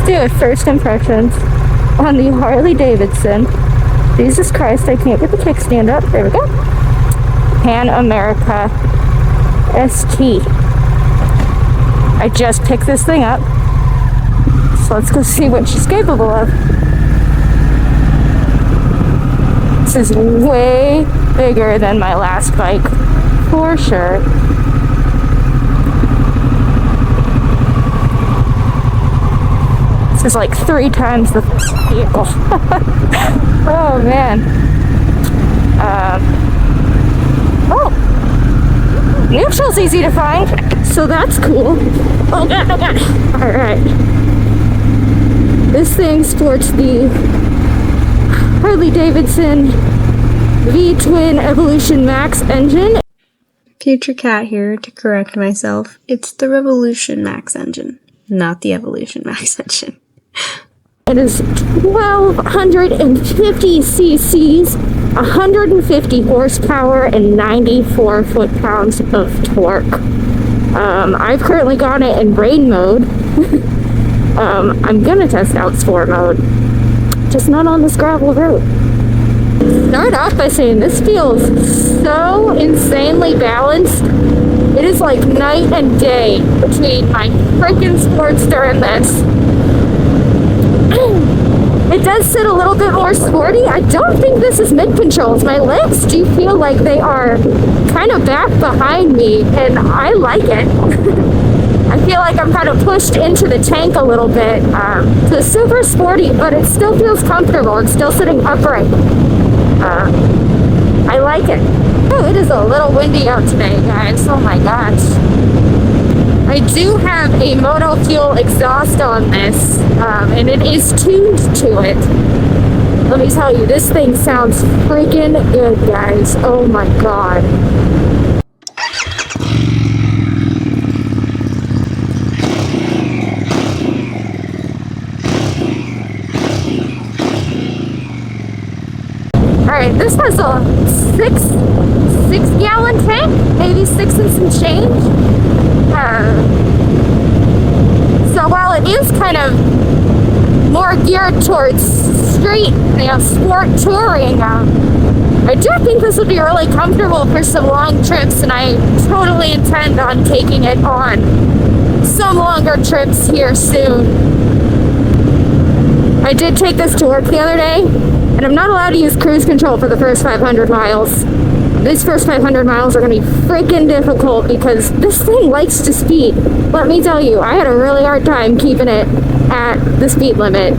do a first impressions on the Harley Davidson. Jesus Christ, I can't get the kickstand up. There we go. Pan America ST. I just picked this thing up. So let's go see what she's capable of. This is way bigger than my last bike, for sure. This is like 3 times the vehicle. Oh man. Oh, neutral's easy to find, so that's cool. Oh god, oh god. All right. This thing sports the Harley Davidson V-twin Evolution Max engine. Future Cat here to correct myself. It's the Revolution Max engine, not the Evolution Max engine. It is 1,250 cc's, 150 horsepower, and 94 foot-pounds of torque. I've currently got it in rain mode. I'm gonna test out sport mode, just not on this gravel road. Start off by saying this feels so insanely balanced. It is like night and day between my freaking Sportster and this. It does sit a little bit more sporty. I don't think this is mid controls. My legs do feel like they are kind of back behind me, and I like it. I feel like I'm kind of pushed into the tank a little bit. So it's super sporty, but it still feels comfortable. It's still sitting upright. I like it. Oh, it is a little windy out today, guys. Oh my gosh. I do have a moto fuel exhaust on this, and it is tuned to it. Let me tell you, this thing sounds freaking good, guys. Oh my god. Alright, this has a 6-gallon tank, maybe 6 and some change. So while it is kind of more geared towards street, sport touring, I do think this would be really comfortable for some long trips, and I totally intend on taking it on some longer trips here soon. I did take this to work the other day, and I'm not allowed to use cruise control for the first 500 miles. These first 500 miles are going to be freaking difficult because this thing likes to speed. Let me tell you, I had a really hard time keeping it at the speed limit.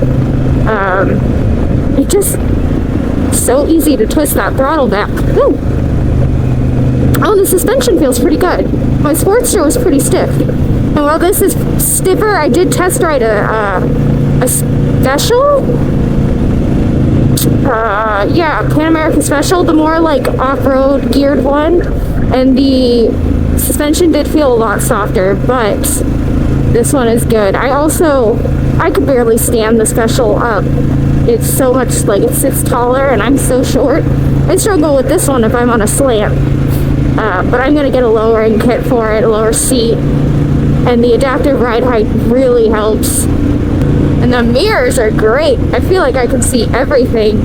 It just so easy to twist that throttle back. Ooh. Oh, the suspension feels pretty good. My Sportster was pretty stiff. And while this is stiffer, I did test ride a special? Pan America Special, the more like off-road geared one, and the suspension did feel a lot softer, but this one is good. I could barely stand the Special up. It's so much, like, it sits taller and I'm so short. I struggle with this one if I'm on a slant, but I'm gonna get a lowering kit for it, a lower seat, and the adaptive ride height really helps. And the mirrors are great. I feel like I can see everything.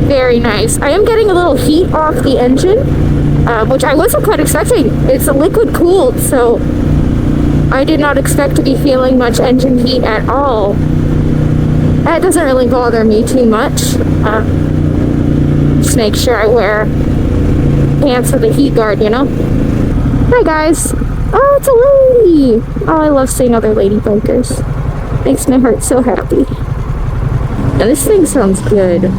Very nice. I am getting a little heat off the engine, which I wasn't quite expecting. It's a liquid cooled, so I did not expect to be feeling much engine heat at all. That doesn't really bother me too much. Just make sure I wear pants with a heat guard, you know? Hi guys. Oh, it's a lady! Oh, I love seeing other lady bikers. Makes my heart so happy. And this thing sounds good.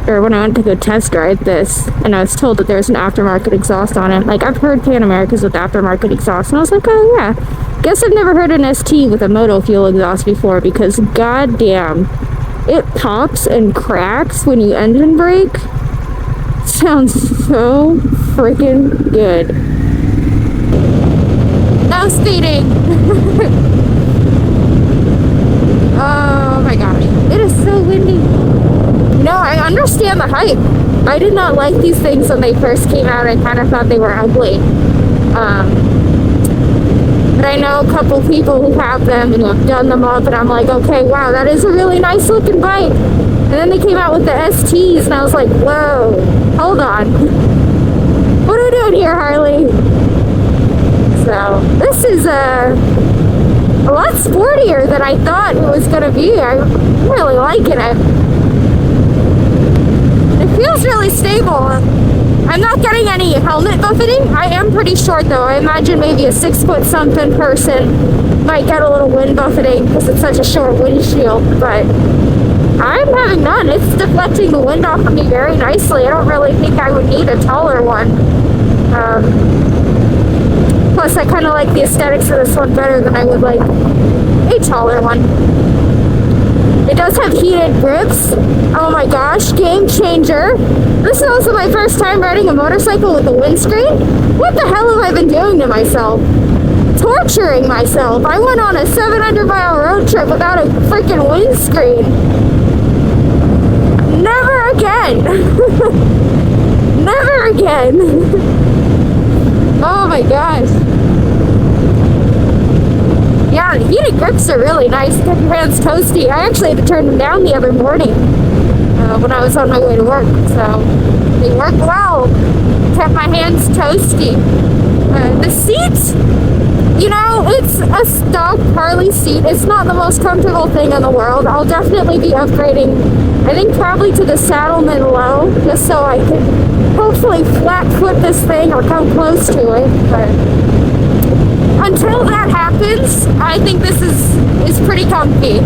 When I went to go test ride this, and I was told that there's an aftermarket exhaust on it. Like, I've heard Pan Americas with aftermarket exhaust, and I was like, oh yeah. Guess I've never heard an ST with a moto fuel exhaust before, because goddamn, it pops and cracks when you engine brake. Sounds so freaking good. No speeding! Oh my gosh, it is so windy. No, I understand the hype. I did not like these things when they first came out. I kind of thought they were ugly. I know a couple people who have them and have done them up, and I'm like, okay, wow, that is a really nice looking bike. And then they came out with the STs, and I was like, whoa, hold on. What are we doing here, Harley? So, this is a lot sportier than I thought it was going to be. I'm really liking it. It feels really stable. I'm not getting any helmet buffeting. I am pretty short though. I imagine maybe a 6-foot-something person might get a little wind buffeting because it's such a short windshield, but I'm having none. It's deflecting the wind off of me very nicely. I don't really think I would need a taller one. Plus, I kind of like the aesthetics of this one better than I would like a taller one. It does have heated grips. Oh my gosh, game changer. This is also my first time riding a motorcycle with a windscreen. What the hell have I been doing to myself? Torturing myself. I went on a 700-mile road trip without a freaking windscreen. Never again. Never again. Oh my gosh. Yeah, the heated grips are really nice. Get your hands toasty. I actually had to turn them down the other morning when I was on my way to work. So they work well. Kept my hands toasty. The seats, you know, it's a stock Harley seat. It's not the most comfortable thing in the world. I'll definitely be upgrading, I think probably to the Saddleman Low, just so I can hopefully flat foot this thing or come close to it. But until that happens, I think this is pretty comfy.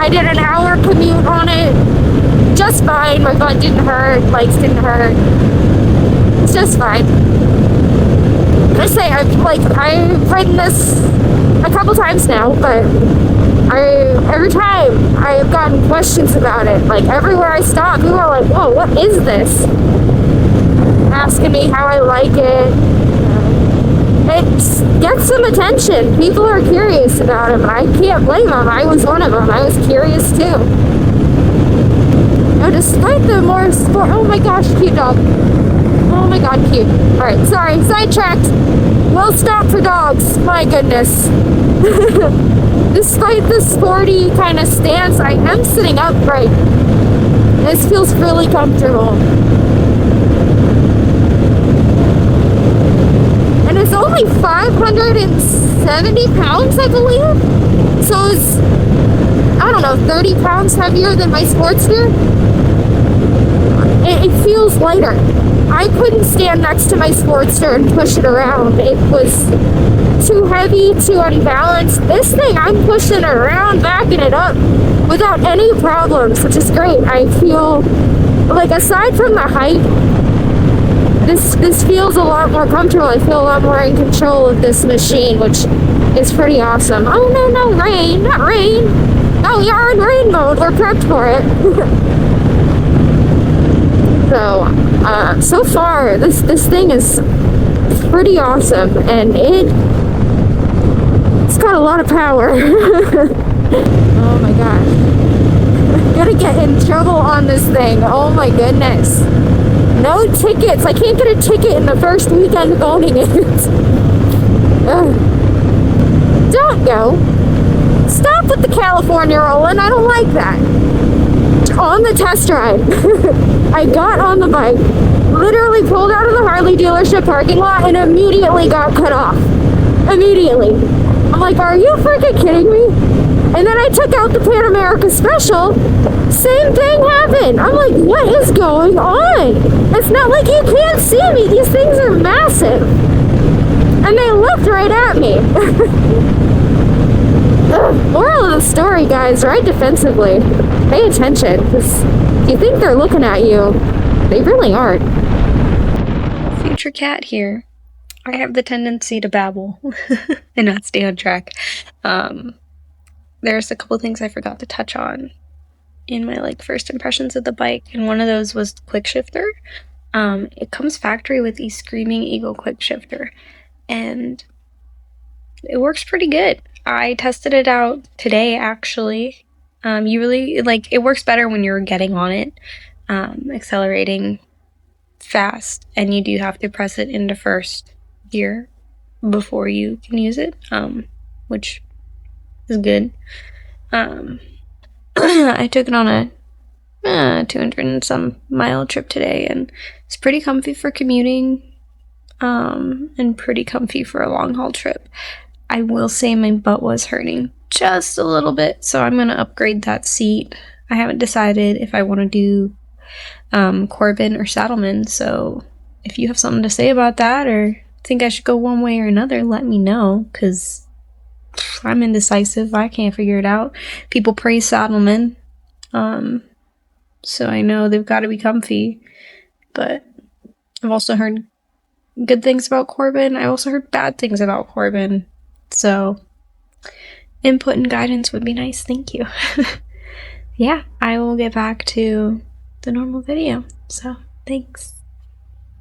I did an hour commute on it just fine. My butt didn't hurt, legs didn't hurt. It's just fine. I say I've ridden this a couple times now, but every time I've gotten questions about it. Like everywhere I stop, people are like, "Whoa, what is this?" Asking me how I like it. It gets some attention. People are curious about him, and I can't blame them. I was one of them. I was curious too. Now, despite the more sport, oh my gosh, cute dog. Oh my god, cute. Alright, sorry, sidetracked. We'll stop for dogs. My goodness. Despite the sporty kind of stance, I am sitting upright. This feels really comfortable. And it's only 570 pounds, I believe. So it's, I don't know, 30 pounds heavier than my Sportster. It feels lighter. I couldn't stand next to my Sportster and push it around. It was too heavy, too unbalanced. This thing, I'm pushing it around, backing it up without any problems, which is great. I feel like, aside from the height, this feels a lot more comfortable. I feel a lot more in control of this machine, which is pretty awesome. Oh no, rain, not rain. Oh, we are in rain mode. We're prepped for it. So far, this thing is pretty awesome, and it's got a lot of power. Oh my gosh. I'm gonna get in trouble on this thing. Oh my goodness. No tickets. I can't get a ticket in the first weekend of owning it. Don't go. Stop with the California rolling. I don't like that. On the test ride, I got on the bike, literally pulled out of the Harley dealership parking lot, and immediately got cut off. Immediately. I'm like, are you freaking kidding me? And then I took out the Pan America Special. Same thing happened. I'm like, what is going on? It's not like you can't see me. These things are massive. And they looked right at me. Moral of the story, guys, ride defensively. Pay attention, because if you think they're looking at you, they really aren't. Future cat here. I have the tendency to babble and not stay on track. There's a couple things I forgot to touch on in my first impressions of the bike, and one of those was quick shifter. It comes factory with a Screaming Eagle quick shifter, and it works pretty good. I tested it out today, actually. You really, it works better when you're getting on it, accelerating fast, and you do have to press it into first gear before you can use it. which is good. I took it on a 200 and some mile trip today, and it's pretty comfy for commuting, and pretty comfy for a long haul trip. I will say my butt was hurting just a little bit, so I'm gonna upgrade that seat. I haven't decided if I want to do Corbin or Saddleman, so if you have something to say about that or think I should go one way or another, let me know, because I'm indecisive. I can't figure it out. People praise Saddleman, so I know they've got to be comfy, but I've also heard good things about Corbin. I also heard bad things about Corbin, so input and guidance would be nice. Thank you. Yeah, I will get back to the normal video, so thanks.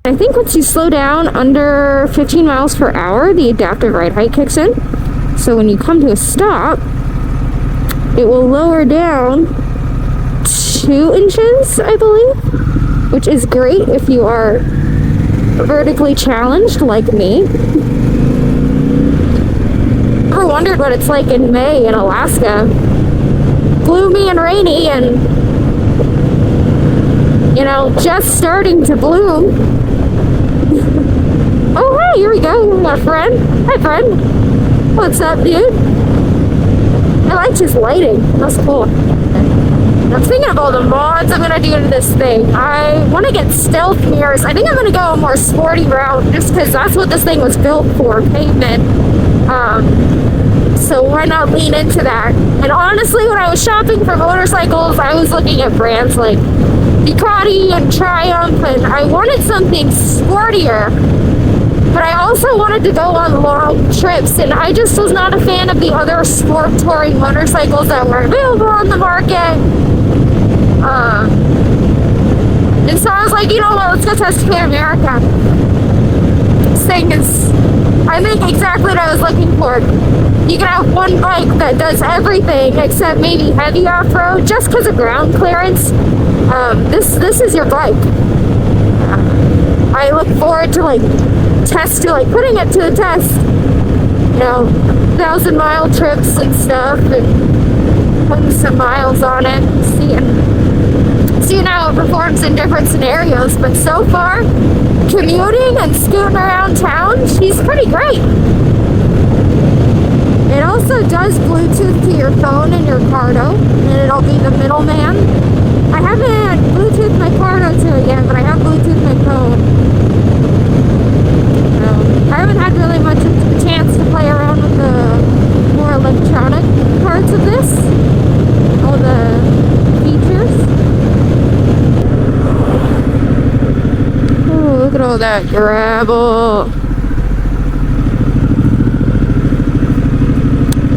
I think once you slow down under 15 miles per hour, the adaptive ride height kicks in. So when you come to a stop, it will lower down 2 inches, I believe, which is great if you are vertically challenged like me. Ever wondered what it's like in May in Alaska? Gloomy and rainy and, you know, just starting to bloom. Oh, hey, here we go. We got a friend. Hi, friend. What's up, dude? I liked his lighting. That's cool. I'm thinking of all the mods I'm gonna do to this thing. I want to get stealth mirrors. I think I'm gonna go a more sporty route just because that's what this thing was built for, pavement. So why not lean into that? And honestly, when I was shopping for motorcycles, I was looking at brands like Ducati and Triumph, and I wanted something sportier. But I also wanted to go on long trips, and I just was not a fan of the other sport touring motorcycles that were available on the market. And so I was like, you know what, let's go test Pan America. This thing is, I think, exactly what I was looking for. You can have one bike that does everything except maybe heavy off-road just because of ground clearance. This is your bike. I look forward to putting it to the test. You know, 1,000-mile trips and stuff, and putting some miles on it, seeing how it performs in different scenarios. But so far, commuting and scooting around town, she's pretty great. It also does Bluetooth to your phone and your Cardo, and it'll be the middleman. I haven't Bluetooth my Cardo to it yet, but I have Bluetooth my phone. I haven't had really much of a chance to play around with the more electronic parts of this, all the features. Oh, look at all that gravel.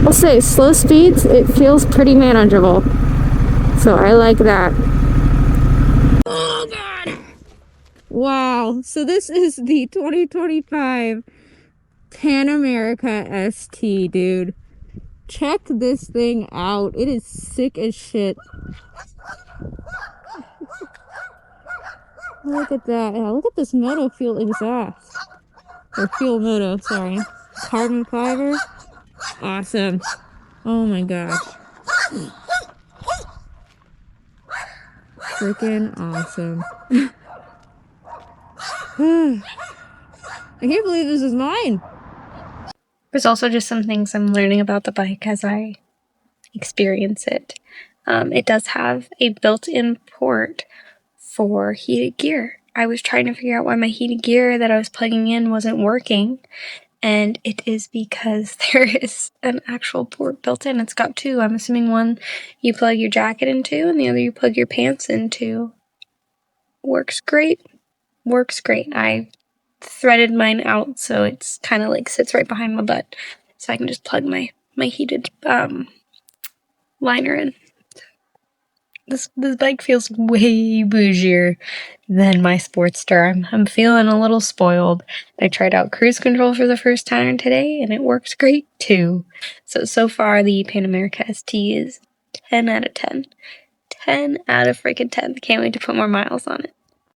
I'll say slow speeds, it feels pretty manageable. So I like that. Oh god! Wow, so this is the 2025 Pan America ST, dude. Check this thing out. It is sick as shit. Look at that. Yeah, look at this Moto Fuel exhaust. Or Fuel Moto, sorry. Carbon fiber. Awesome. Oh my gosh. Freaking awesome. I can't believe this is mine. There's also just some things I'm learning about the bike as I experience it. It does have a built-in port for heated gear. I was trying to figure out why my heated gear that I was plugging in wasn't working, and it is because there is an actual port built in. It's got 2. I'm assuming one you plug your jacket into and the other you plug your pants into. Works great. Works great. I threaded mine out so it's kind of like sits right behind my butt, so I can just plug my heated liner in. This bike feels way bougier than my Sportster. I'm feeling a little spoiled. I tried out cruise control for the first time today, and it works great too. So far the Pan America ST is 10 out of 10. 10 out of freaking 10. Can't wait to put more miles on it.